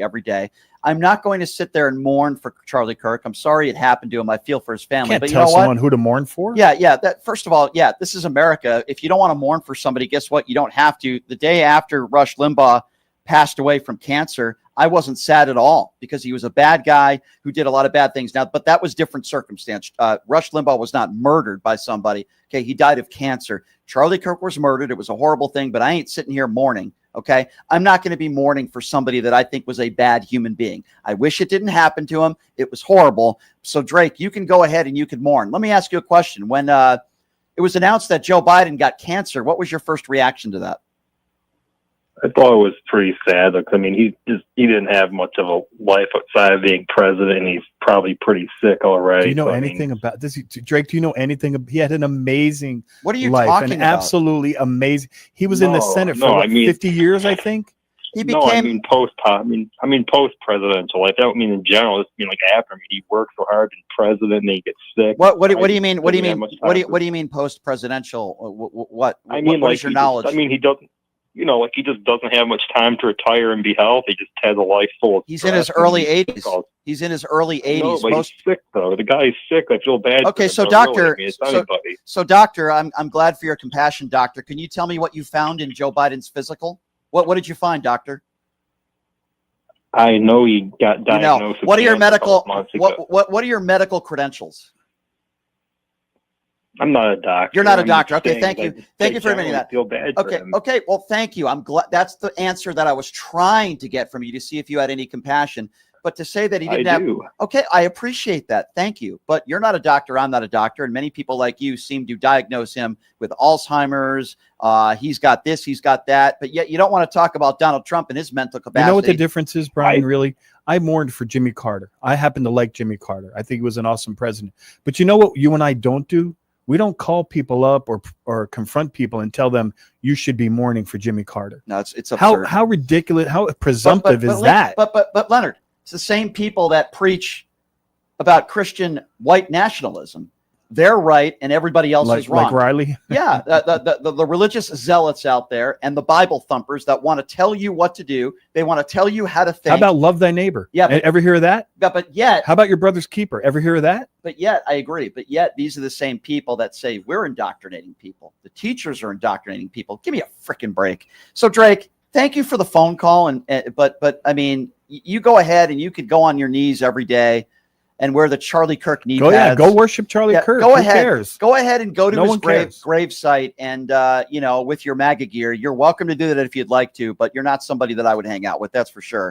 every day. I'm not going to sit there and mourn for Charlie Kirk. I'm sorry it happened to him. I feel for his family. Can't but tell someone who to mourn for. Yeah. That first of all, this is America. If you don't want to mourn for somebody, guess what? You don't have to. The day after Rush Limbaugh passed away from cancer, I wasn't sad at all because he was a bad guy who did a lot of bad things. Now, but that was different circumstance. Rush Limbaugh was not murdered by somebody. Okay, he died of cancer. Charlie Kirk was murdered. It was a horrible thing, but I ain't sitting here mourning. Okay, I'm not going to be mourning for somebody that I think was a bad human being. I wish it didn't happen to him. It was horrible. So, Drake, you can go ahead and you can mourn. Let me ask you a question. When it was announced that Joe Biden got cancer, what was your first reaction to that? I thought it was pretty sad. Like, I mean, he didn't have much of a life outside of being president, and he's probably pretty sick already. Do you know anything about this, Drake? Do you know anything? He had an amazing what are you life, talking an about? Absolutely amazing. He was in the Senate for 50 years, I think. He became post-presidential life. I don't mean in general. Just mean like after. I mean, he worked so hard being president, and then he gets sick. What do you mean? What do you mean? What do you mean post-presidential? What? I mean, what is your knowledge? He doesn't. Like he just doesn't have much time to retire and be healthy. He just has a life full of He's in his early 80s. He's in his early 80s. No, but he's sick though. The guy's sick. I feel bad. Okay, so doctor, so doctor, I'm glad for your compassion, doctor. Can you tell me what you found in Joe Biden's physical? What did you find, doctor? I know he got diagnosed. What are your medical what are your medical credentials? I'm not a doctor. You're not a doctor. Okay, thank you. Thank you for admitting that. Feel bad Okay. Well, thank you. I'm glad that's the answer that I was trying to get from you to see if you had any compassion. But to say that he didn't have. Okay, I appreciate that. Thank you. But you're not a doctor. I'm not a doctor. And many people like you seem to diagnose him with Alzheimer's. He's got this, he's got that. But yet you don't want to talk about Donald Trump and his mental capacity. You know what the difference is, Brian, really? I mourned for Jimmy Carter. I happen to like Jimmy Carter. I think he was an awesome president. But you know what you and I don't do? We don't call people up or confront people and tell them you should be mourning for Jimmy Carter. No, it's absurd. How ridiculous, how presumptive is that? But Leonard, it's the same people that preach about Christian white nationalism. They're right and everybody else is wrong. Like Riley? Yeah, the religious zealots out there and the Bible thumpers that want to tell you what to do. They want to tell you how to think. How about love thy neighbor? Yeah. Ever hear of that? But yet. How about your brother's keeper? Ever hear of that? But yet, I agree. But yet, these are the same people that say we're indoctrinating people. The teachers are indoctrinating people. Give me a freaking break. So, Drake, thank you for the phone call. But I mean, you go ahead and you could go on your knees every day and wear the Charlie Kirk knee pads. Yeah, go worship Charlie Kirk. Go Who ahead. Cares? Go ahead and go to his cares. grave site and, with your MAGA gear. You're welcome to do that if you'd like to, but you're not somebody that I would hang out with. That's for sure.